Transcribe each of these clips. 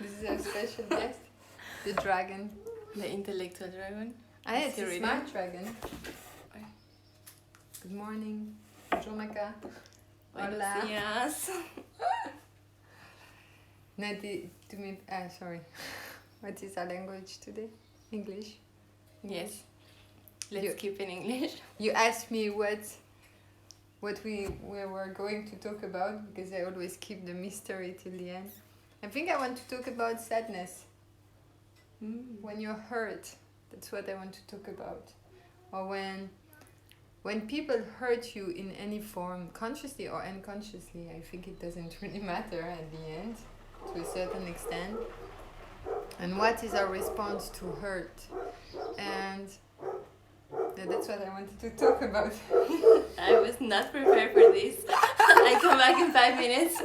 This is our special guest, the dragon. The intellectual dragon. Ah, it's a ready? smart dragon. Good morning. Bonjour, Maca. Hola. Yes. Sorry. What is our language today? English? Yes. Let's You- keep in English. You asked me what we were going to talk about, because I always keep the mystery till the end. I think I want to talk about sadness. When you're hurt, that's what I want to talk about. Or when people hurt you in any form, consciously or unconsciously, I think it doesn't really matter at the end, to a certain extent. And what is our response to hurt? And that's what I wanted to talk about. I was not prepared for this. I come back in 5 minutes.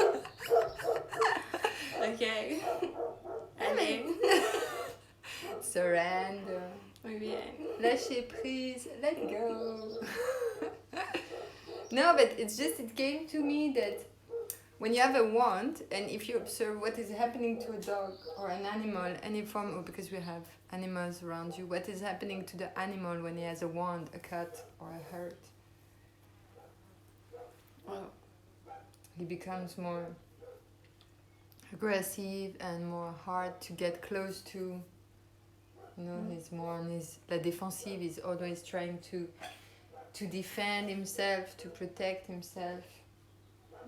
Okay. Allez. Surrender. Muy bien. Lâcher prise. Let go. No, but it came to me that when you have a wand, and if you observe what is happening to a dog or an animal, any form, or because we have animals around you, what is happening to the animal when he has a wound, a cut, or a hurt? Well, He becomes more aggressive and more hard to get close to. You know, he's more on his la défensive. He's always trying to defend himself, to protect himself,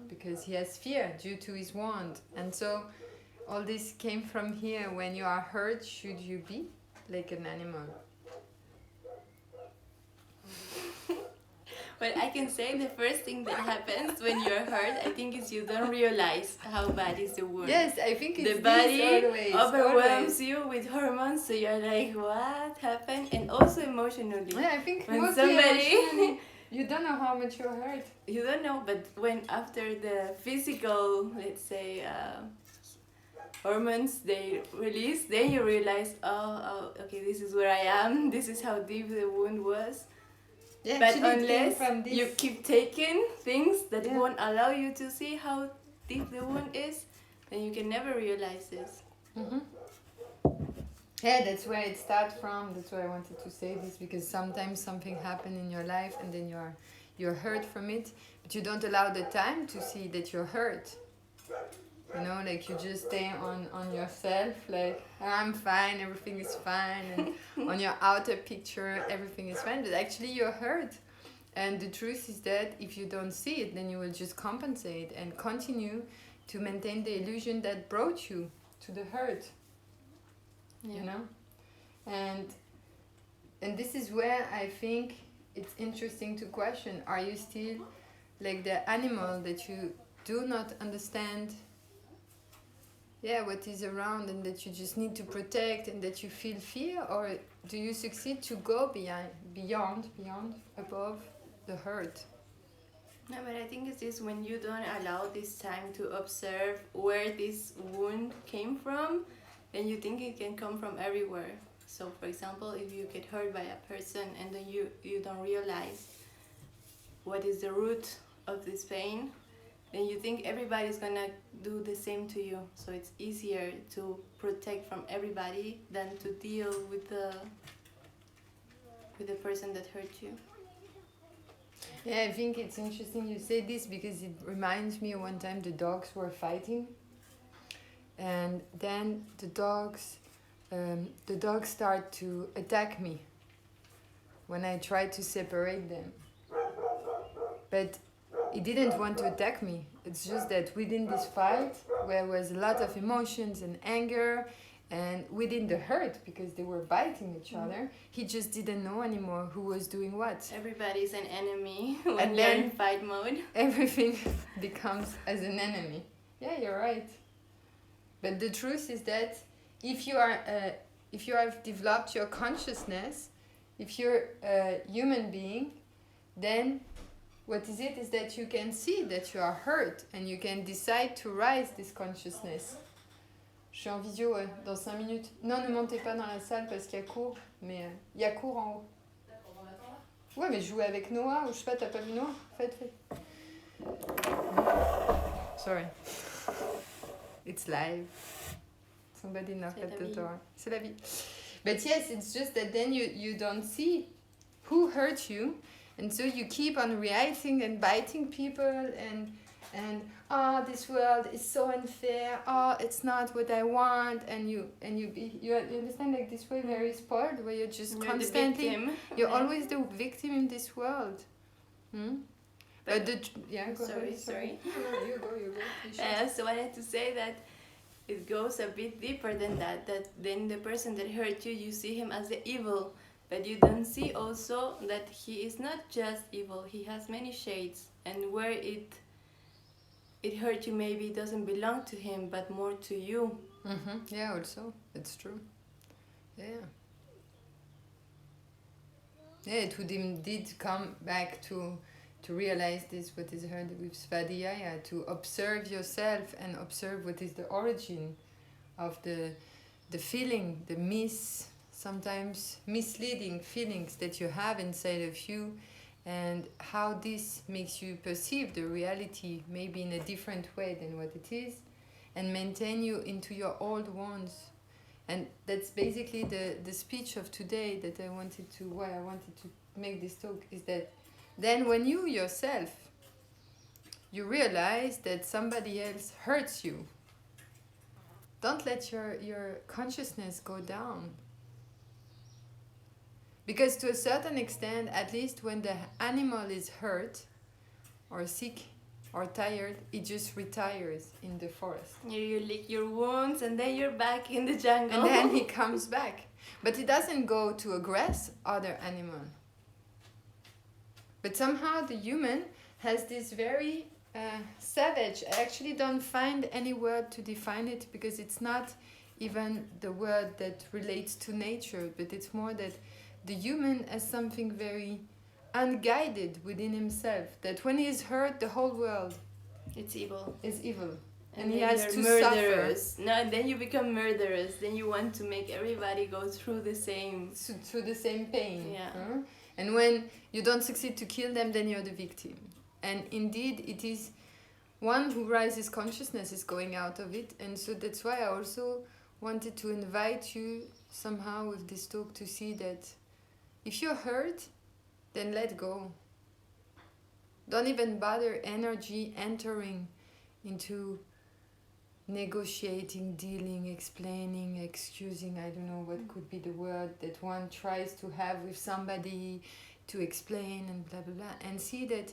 because he has fear due to his wound. And so all this came from here. When you are hurt, should you be like an animal? well, I can say the first thing that happens when you're hurt, I think, is you don't realize how bad is the wound. Yes, I think it's The body this always, overwhelms you with hormones, so you're like, what happened? And also emotionally. Yeah, I think When mostly somebody- emotionally, you don't know how much you're hurt. You don't know, but when after the physical, let's say, hormones they release, then you realize, okay, this is where I am, this is how deep the wound was. Yeah, But actually it came unless from this. you keep taking things that Yeah. won't allow you to see how deep the wound is, then you can never realize this. Mm-hmm. Yeah, that's where it starts from. That's why I wanted to say this, because sometimes something happened in your life and then you're hurt from it, but you don't allow the time to see that you're hurt. You know, like you just stay on yourself, like I'm fine, everything is fine, and on your outer picture everything is fine, but actually you're hurt. And the truth is that if you don't see it, then you will just compensate and continue to maintain the illusion that brought you to the hurt. You know, and this is where I think it's interesting to question: are you still like the animal that you do not understand? Yeah, what is around, and that you just need to protect, and that you feel fear, or do you succeed to go beyond, above the hurt? No, but I think it's just when you don't allow this time to observe where this wound came from, then you think it can come from everywhere. So, for example, if you get hurt by a person and then you don't realize what is the root of this pain, then you think everybody's gonna do the same to you. So it's easier to protect from everybody than to deal with the person that hurt you. Yeah, I think it's interesting you say this, because it reminds me of one time the dogs were fighting, and then the dogs start to attack me when I try to separate them. But it didn't want to attack me. It's just that within this fight, where was a lot of emotions and anger, and within the hurt, because they were biting each other, he just didn't know anymore who was doing what. Everybody's an enemy when And they're then- in fight mode. Everything becomes as an enemy. Yeah, you're right. But the truth is that if you have developed your consciousness, if you're a human being, then what is it is that you can see that you are hurt, and you can decide to rise this consciousness. Je suis en visio dans 5 minutes. Non, ne montez pas dans la salle parce qu'il y a cours, mais il y a cours en haut. Ouais, mais jouer avec Noah, ou je sais pas, t'as pas vu Noah? Faites. Sorry. It's live. Somebody knocked C'est at la the vie. door. C'est la vie. But yes, it's just that then you don't see who hurt you, and so you keep on reacting and biting people and this world is so unfair. It's not what I want, and you understand, like this way, very spoiled, where you're just You're constantly the victim. you're Yeah. always the victim in this world. But go Sorry, ahead. sorry. No, you go. You should. So I wanted to say that it goes a bit deeper than that. That then the person that hurt you, you see him as the evil, but you don't see also that he is not just evil. He has many shades, and where it hurt you, maybe it doesn't belong to him, but more to you. Yeah, also it's true. Yeah. Yeah, it would indeed come back to realize this, what is heard with Svadhyaya, to observe yourself and observe what is the origin of the feeling, the sometimes misleading feelings that you have inside of you, and how this makes you perceive the reality maybe in a different way than what it is, and maintain you into your old wounds. And that's basically the speech of today that why I wanted to make this talk, is that then when you yourself, you realize that somebody else hurts you, don't let your consciousness go down. Because to a certain extent, at least when the animal is hurt or sick or tired, it just retires in the forest. You lick your wounds, and then you're back in the jungle. And then he comes back. But he doesn't go to aggress other animal. But somehow the human has this very savage, I actually don't find any word to define it, because it's not even the word that relates to nature, but it's more that the human has something very unguided within himself, that when he is hurt, the whole world It's evil. is evil. And And he then has you're to murderous. No, and then you become murderous. Then you want to make everybody go through the same. through the same pain. Yeah. And when you don't succeed to kill them, then you're the victim. And indeed, it is one who rises consciousness is going out of it. And so that's why I also wanted to invite you somehow with this talk to see that if you're hurt, then let go. Don't even bother energy entering into negotiating, dealing, explaining, excusing, I don't know what could be the word that one tries to have with somebody to explain and blah blah blah, and see that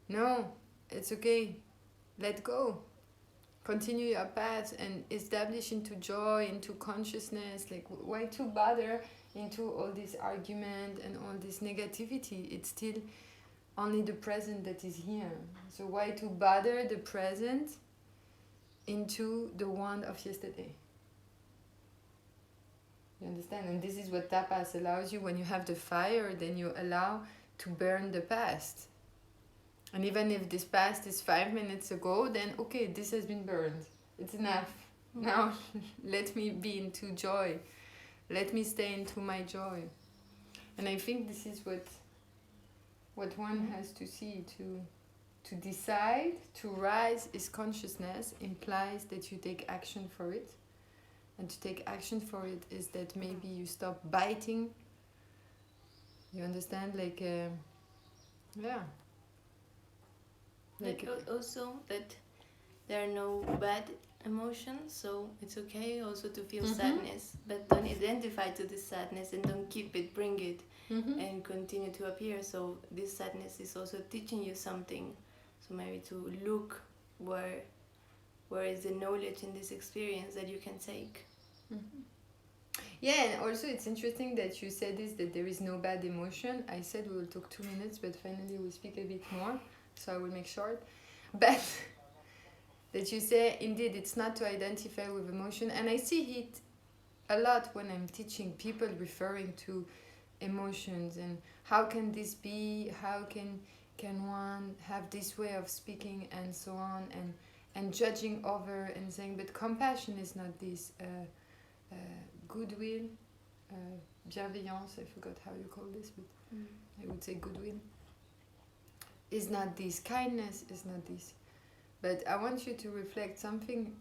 no, it's okay, let go, continue your path and establish into joy, into consciousness. Like, why to bother into all this argument and all this negativity? It's still only the present that is here. So why to bother the present into the one of yesterday? You understand? And this is what tapas allows you. When you have the fire, then you allow to burn the past. And even if this past is 5 minutes ago, then okay, this has been burned. It's enough. Now let me be into joy. Let me stay into my joy. And I think this is what one has to see. To decide to rise is consciousness implies that you take action for it. And to take action for it is that maybe you stop biting. You understand? Like, yeah. Like also that there are no bad emotions, so it's okay also to feel sadness, but don't identify to this sadness and don't keep it, bring it, and continue to appear. So this sadness is also teaching you something. So maybe to look where is the knowledge in this experience that you can take. Yeah, and also it's interesting that you said this, that there is no bad emotion. I said we will talk 2 minutes, but finally we speak a bit more, so I will make short. But that you say, indeed, it's not to identify with emotion. And I see it a lot when I'm teaching people referring to emotions and how can this be, how can one have this way of speaking and so on, and judging over and saying, but compassion is not this goodwill, bienveillance, I forgot how you call this, but I would say goodwill. Is not this kindness, is not this. But I want you to reflect something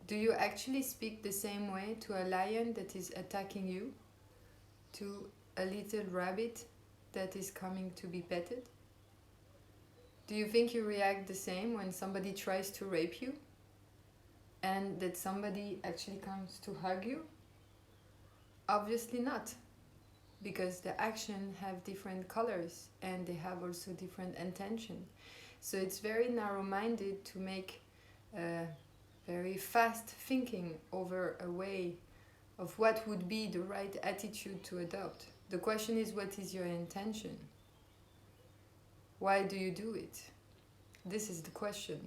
Do you actually speak the same way to a lion that is attacking you, to a little rabbit that is coming to be petted? Do you think you react the same when somebody tries to rape you and that somebody actually comes to hug you? Obviously not, because the action have different colors and they have also different intention. So it's very narrow-minded to make very fast thinking over a way of what would be the right attitude to adopt. The question is, what is your intention? Why do you do it? This is the question.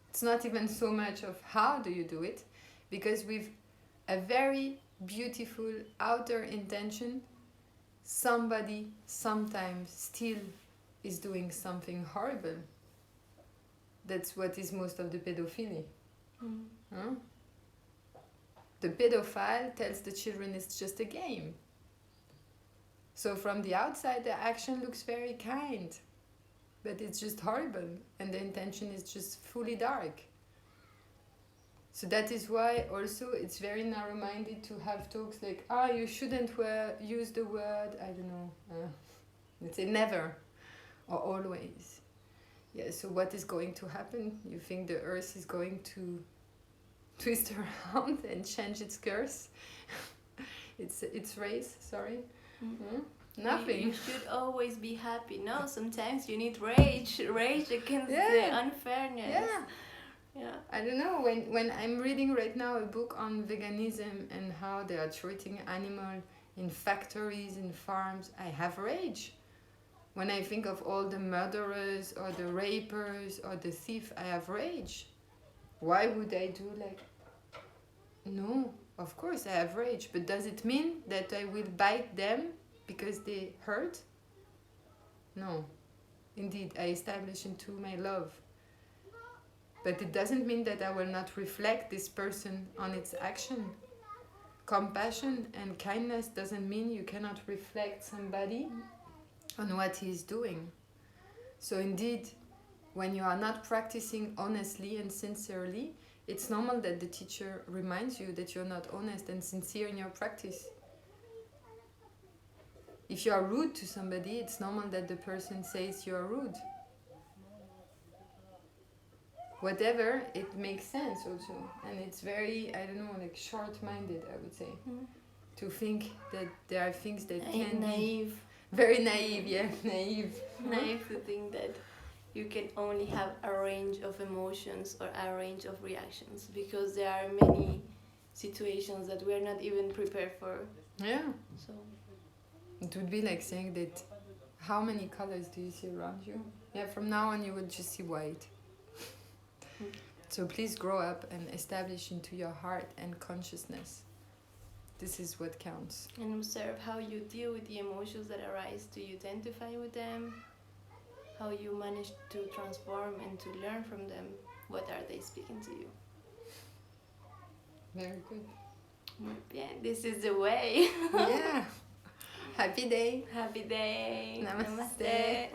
It's not even so much of how do you do it, because with a very beautiful outer intention, somebody sometimes still is doing something horrible. That's what is most of the pedophilia. Huh? The pedophile tells the children it's just a game. So from the outside, the action looks very kind, but it's just horrible, and the intention is just fully dark. So that is why also it's very narrow-minded to have talks like, you shouldn't use the word, I don't know, let's say never or always. Yeah, so what is going to happen? You think the earth is going to twist around and change its course? its race, sorry? Nothing. You should always be happy. No, sometimes you need rage against the unfairness. Yeah. I don't know, when I'm reading right now a book on veganism and how they are treating animals in factories, in farms, I have rage. When I think of all the murderers or the rapers or the thief, I have rage. Why would I do like... No, of course I have rage, but does it mean that I will bite them because they hurt? No. Indeed, I establish into my love. But it doesn't mean that I will not reflect this person on its action. Compassion and kindness doesn't mean you cannot reflect somebody on what he is doing. So indeed, when you are not practicing honestly and sincerely, it's normal that the teacher reminds you that you're not honest and sincere in your practice. If you are rude to somebody, it's normal that the person says you are rude. Whatever, it makes sense also. And it's very, I don't know, like short-minded, I would say. To think that there are things that can naive. be... Very naive, yeah, naive. Naive to think that you can only have a range of emotions or a range of reactions, because there are many situations that we're not even prepared for. Yeah. So It would be like saying that, how many colors do you see around you? Yeah, from now on you would just see white. So please grow up and establish into your heart and consciousness. This is what counts. And observe how you deal with the emotions that arise. Do you identify with them? How you manage to transform and to learn from them? What are they speaking to you? Very good. Yeah, this is the way. Yeah. Happy day. Happy day. Namaste. Namaste.